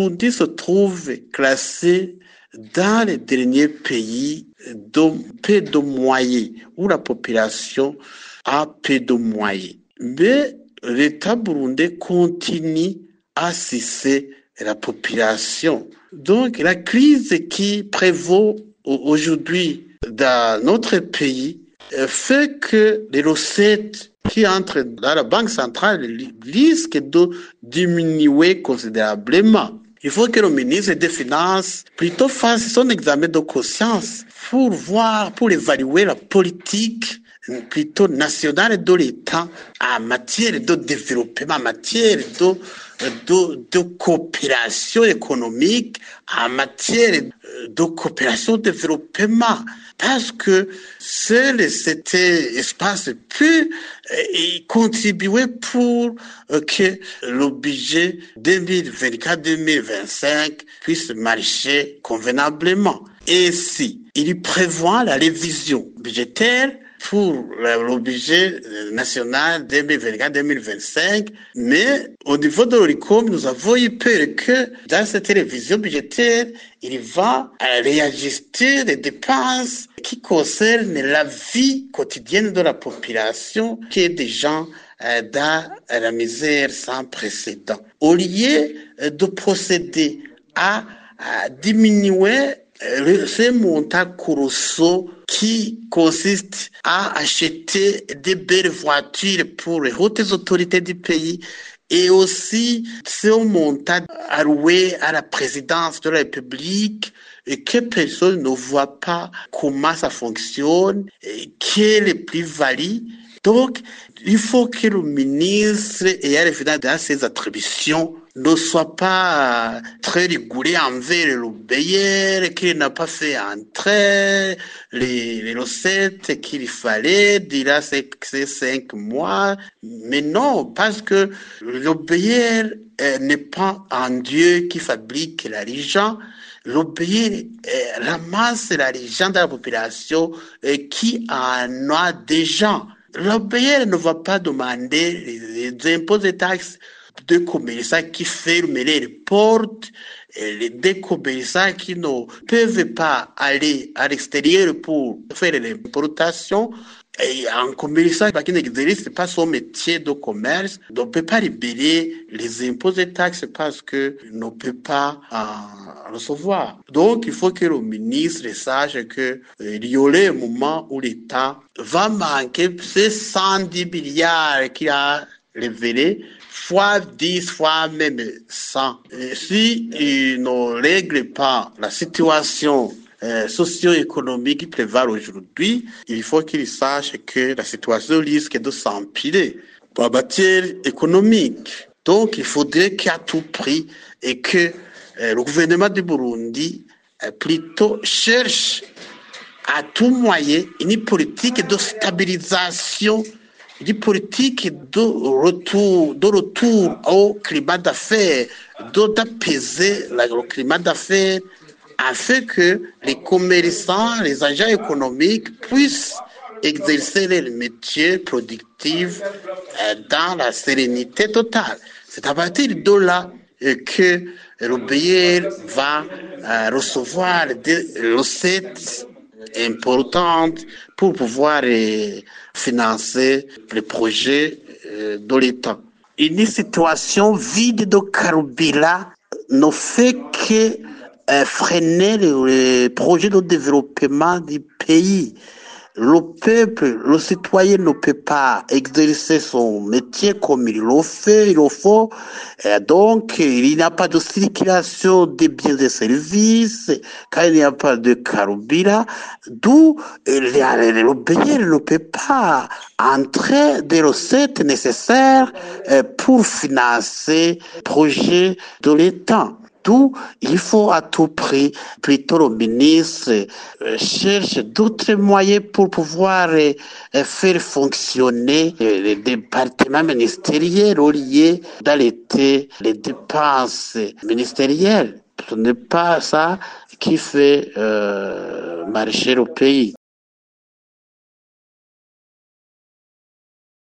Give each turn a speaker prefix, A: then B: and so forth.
A: Burundi se trouve classé dans les derniers pays de peu de moyens, où la population a peu de moyens. Mais l'État burundais continue à sucer la population. Donc la crise qui prévaut aujourd'hui dans notre pays fait que les recettes qui entrent dans la Banque centrale risquent de diminuer considérablement. Il faut que le ministre des Finances plutôt fasse son examen de conscience pour évaluer la politique plutôt nationale de l'État en matière de développement, en matière de coopération économique, en matière de coopération développement. Parce que seul cet espace peut contribuer pour que le budget 2024-2025 puisse marcher convenablement. Et si il prévoit la révision budgétaire pour le budget national 2024-2025, mais au niveau de l'ORICOM, nous avons eu peur que dans cette révision budgétaire, il va réajuster les dépenses qui concernent la vie quotidienne de la population, qui est déjà dans la misère sans précédent. Au lieu de procéder à diminuer ce montant colossal qui consiste à acheter des belles voitures pour les hautes autorités du pays et aussi ce montant alloué à la présidence de la République et que personne ne voit pas comment ça fonctionne, et quelle est le plus-value. Donc, il faut que le ministre ayant référé dans ses attributions ne soit pas très rigoureux envers le bailleur, qu'il n'a pas fait entrer les recettes qu'il fallait durant ces 5 mois. Mais non, parce que le bailleur n'est pas un Dieu qui fabrique l'argent. Le pays ramasse l'argent de la population qui en a déjà. Le pays ne va pas demander les impôts et taxes de commerçants qui fermeraient les portes, des commerçants qui ne peuvent pas aller à l'extérieur pour faire l'importation. Et un commerçant qui n'exerce pas son métier de commerce ne peut pas libérer les impôts et taxes parce qu'il ne peut pas recevoir. Donc, il faut que le ministre sache qu'il y aurait un moment où l'État va manquer ces 110 milliards qu'il a révélés, fois 10, fois même 100. Si il ne règle pas la situation socio-économique qui prévalent aujourd'hui, il faut qu'ils sachent que la situation risque de s'empirer en matière économique. Donc, il faudrait qu'à tout prix et que le gouvernement du Burundi plutôt cherche à tout moyen une politique de stabilisation, une politique de retour au climat d'affaires, d'apaiser le climat d'affaires, afin que les commerçants, les agents économiques puissent exercer leur métier productif dans la sérénité totale. C'est à partir de là que le pays va recevoir des recettes importantes pour pouvoir financer les projets de l'État. Une situation vide de carburant ne fait que freiner le projet de développement du pays. Le peuple, le citoyen ne peut pas exercer son métier comme il le fait, il le faut. Donc, il n'y a pas de circulation des biens et services, quand il n'y a pas de carburant, d'où le pays ne peut pas entrer des recettes nécessaires pour financer le projet de l'État. Il faut à tout prix, plutôt le ministre cherche d'autres moyens pour pouvoir faire fonctionner les départements ministériels liés dans l'été, les dépenses ministérielles. Ce n'est pas ça qui fait marcher le pays.